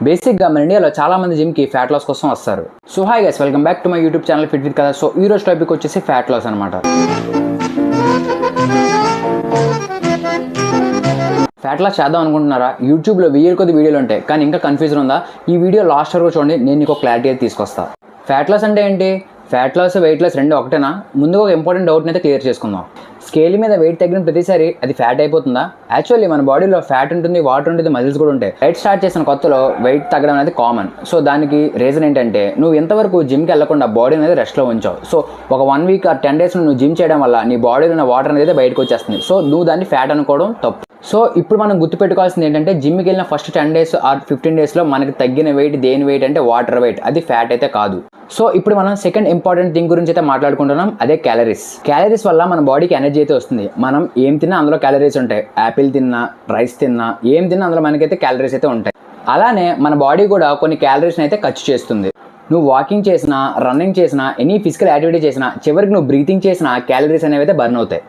బేసిక్గా మన ఇండియాలో చాలా మంది జిమ్కి ఫ్యాట్ లాస్ కోసం వస్తారు. So hi guys, welcome back to my YouTube channel fit with కదా. సో ఈ రోజు టాపిక్ వచ్చేసి ఫ్యాట్ లాస్ అనమాట. ఫ్యాట్ లాస్ చేద్దాం అనుకుంటున్నారా? యూట్యూబ్లో 1000 కొద్ది వీడియోలు ఉంటాయి, కానీ ఇంకా కన్ఫ్యూజన్ ఉందా? ఈ వీడియో లాస్ట్ వరకు చూడండి, నేను నీకు క్లారిటీ అయితే తీసుకొస్తా. ఫ్యాట్ లాస్ అంటే ఏంటి? ఫ్యాట్ లాస్ వెయిట్ లాస్ రెండు ఒకటేనా? ముందుగా ఒక ఇంపార్టెంట్ డౌట్ని అయితే క్లియర్ చేసుకుందాం. స్కేల్ మీద వెయిట్ తగ్గిన ప్రతిసారి అది ఫ్యాట్ అయిపోతుందా? యాక్చువల్లీ మన బాడీలో ఫ్యాట్ ఉంటుంది, వాటర్ ఉంటుంది, మజిల్స్ కూడా ఉంటాయి. డైట్ స్టార్ట్ చేసిన కొత్తలో వెయిట్ తగ్గడం అనేది కామన్. సో దానికి రీజన్ ఏంటంటే నువ్వు ఇంతవరకు జిమ్కి వెళ్లకుండా బాడీ అనేది రెస్ట్లో ఉంచావు. సో ఒక 1 వీక్ ఆర్ 10 డేస్ నువ్వు జిమ్ చేయడం వల్ల నీ బాడీలో ఉన్న వాటర్ అనేది బయటకు వచ్చేస్తుంది. సో నువ్వు దాన్ని ఫ్యాట్ అనుకోవడం తప్పు. సో ఇప్పుడు మనం గుర్తుపెట్టుకోవాల్సింది ఏంటంటే జిమ్కి వెళ్ళిన ఫస్ట్ 10 డేస్ ఆర్ 15 డేస్లో మనకి తగ్గిన వెయిట్ దేని వెయిట్ అంటే వాటర్ వెయిట్, అది ఫ్యాట్ అయితే కాదు. సో ఇప్పుడు మనం సెకండ్ ఇంపార్టెంట్ థింగ్ గురించి అయితే మాట్లాడుకుంటున్నాం, అదే క్యాలరీస్. క్యాలరీస్ వల్ల మన బాడీకి ఎనర్జీ అయితే వస్తుంది. మనం ఏం తిన్నా అందులో క్యాలరీస్ ఉంటాయి. యాపిల్ తిన్నా, రైస్ తిన్నా, ఏం తిన్నా అందులో మనకైతే క్యాలరీస్ అయితే ఉంటాయి. అలానే మన బాడీ కూడా కొన్ని క్యాలరీస్ని అయితే ఖర్చు చేస్తుంది. నువ్వు వాకింగ్ చేసినా, రన్నింగ్ చేసినా, ఎనీ ఫిజికల్ యాక్టివిటీ చేసినా, చివరికి నువ్వు బ్రీతింగ్ చేసినా క్యాలరీస్ అనేవి అయితే బర్న్ అవుతాయి.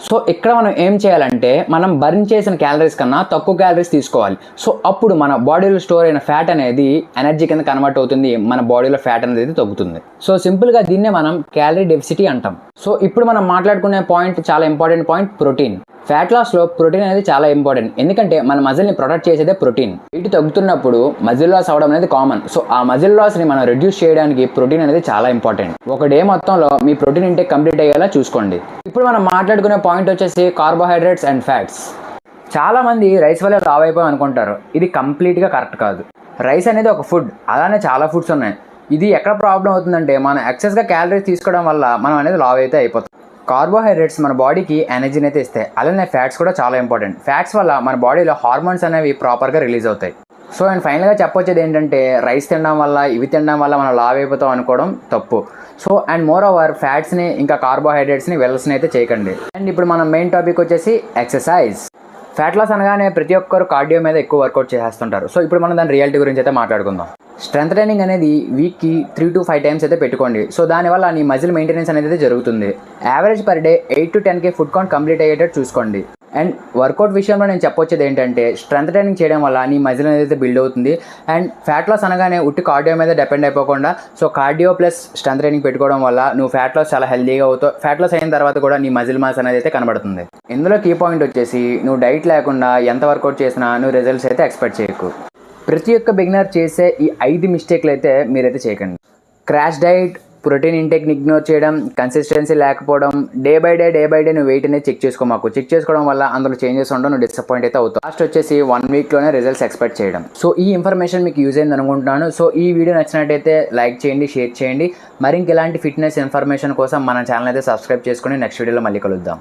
సో ఇక్కడ మనం ఏం చేయాలంటే మనం బర్న్ చేసిన క్యాలరీస్ కన్నా తక్కువ క్యాలరీస్ తీసుకోవాలి. సో అప్పుడు మన బాడీలో స్టోర్ అయిన ఫ్యాట్ అనేది ఎనర్జీ కింద కన్వర్ట్ అవుతుంది, మన బాడీలో ఫ్యాట్ అనేది తగ్గుతుంది. సో సింపుల్గా దీన్నే మనం క్యాలరీ డెఫిసిటీ అంటాం. సో ఇప్పుడు మనం మాట్లాడుకునే పాయింట్ చాలా ఇంపార్టెంట్ పాయింట్, ప్రోటీన్. ఫ్యాట్ లాస్లో ప్రోటీన్ అనేది చాలా ఇంపార్టెంట్, ఎందుకంటే మన మజిల్ని ప్రొటెక్ట్ చేసేదే ప్రోటీన్. వెయిట్ తగ్గుతున్నప్పుడు మజిల్ లాస్ అవడం అనేది కామన్. సో ఆ మజిల్ లాస్ని మనం రెడ్యూస్ చేయడానికి ప్రోటీన్ అనేది చాలా ఇంపార్టెంట్. ఒక డే మొత్తంలో మీ ప్రోటీన్ ఇంటేక్ కంప్లీట్ అయ్యేలా చూసుకోండి. ఇప్పుడు మనం మాట్లాడుకునే పాయింట్ వచ్చేసి కార్బోహైడ్రేట్స్ అండ్ ఫ్యాట్స్. చాలా మంది రైస్ వల్ల లావ్ అయిపోయి అనుకుంటారు. ఇది కంప్లీట్గా కరెక్ట్ కాదు. రైస్ అనేది ఒక ఫుడ్, అలానే చాలా ఫుడ్స్ ఉన్నాయి. ఇది ఎక్కడ ప్రాబ్లం అవుతుందంటే మనం ఎక్సెస్గా క్యాలరీస్ తీసుకోవడం వల్ల మనం అనేది లావ్ అయితే అయిపోతాం. కార్బోహైడ్రేట్స్ మన బాడీకి ఎనర్జీని అయితే ఇస్తాయి. అలానే ఫ్యాట్స్ కూడా చాలా ఇంపార్టెంట్. ఫ్యాట్స్ వల్ల మన బాడీలో హార్మోన్స్ అనేవి ప్రాపర్గా రిలీజ్ అవుతాయి. సో అండ్ ఫైనల్గా చెప్పొచ్చేది ఏంటంటే రైస్ తినడం వల్ల, ఇవి తినడం వల్ల మనం లావ్ అయిపోతాం అనుకోవడం తప్పు. సో అండ్ మోర్ ఓవర్ ఫ్యాట్స్ని ఇంకా కార్బోహైడ్రేట్స్ని వెల్స్ని అయితే చేయకండి. అండ్ ఇప్పుడు మనం మెయిన్ టాపిక్ వచ్చేసి ఎక్సర్సైజ్. ఫ్యాట్ లాస్ అనగానే ప్రతి ఒక్కరు కార్డియో మీద ఎక్కువ వర్కౌట్ చేసేస్తుంటారు. సో ఇప్పుడు మనం దాని రియాలిటీ గురించి అయితే మాట్లాడుకుందాం. స్ట్రెంత్ ట్రైనింగ్ అనేది వీక్కి 3 to 5 టైమ్స్ అయితే పెట్టుకోండి. సో దానివల్ల నీ మజిల్ మెయింటెనెన్స్ అనేది అయితే జరుగుతుంది. Average per day 8 to 10K food count complete అయ్యేటట్టు చూసుకోండి. అండ్ వర్కౌట్ విషయంలో నేను చెప్పొచ్చేది ఏంటంటే స్ట్రెంత్ ట్రైనింగ్ చేయడం వల్ల నీ మజిల్ అనేది బిల్డ్ అవుతుంది. అండ్ ఫ్యాట్ లాస్ అనగానే ఉట్టి కార్డియో మీద డిపెండ్ అయిపోకుండా so cardio plus strength training పెట్టుకోవడం వల్ల నువ్వు ఫ్యాట్ లాస్ చాలా హెల్దీగా అవుతావు. ఫ్యాట్ లాస్ అయిన తర్వాత కూడా నీ మజిల్ మాస్ అనేది అయితే కనబడుతుంది. ఇందులో కీ పాయింట్ వచ్చేసి నువ్వు డైట్ లేకుండా ఎంత వర్కౌట్ చేసినా నువ్వు రిజల్ట్స్ అయితే ఎక్స్పెక్ట్ చేయకు. ప్రతి ఒక్క బిగినర్ చేసే ఈ 5 మిస్టేక్లు అయితే మీరైతే చేయకండి. క్రాష్ డైట్, ప్రోటీన్ ఇంటేక్ని ఇగ్నోర్ చేయడం, కన్సిస్టెన్సీ లేకపోవడం, డే బై డే నువ్వు వెయిట్ అనేది చెక్ చేసుకోమాకు. చెక్ చేసుకోవడం వల్ల అందులో చేంజెస్ ఉండవు, నువ్వు డిసప్పాయింట్ అయితే అవుతావు. లాస్ట్ వచ్చేసి 1 వీక్లోనే రిజల్ట్స్ ఎక్స్పెక్ట్ చేయడం. సో ఈ ఇన్ఫర్మేషన్ మీకు యూజ్ అయింది అనుకుంటున్నాను. సో ఈ వీడియో నచ్చినట్టయితే లైక్ చేయండి, షేర్ చేయండి. మరి ఇంకెలాంటి ఫిట్నెస్ ఇన్ఫర్మేషన్ కోసం మన ఛానల్ అయితే సబ్స్క్రైబ్ చేసుకుని నెక్స్ట్ వీడియోలో మళ్ళీ కలుద్దాం.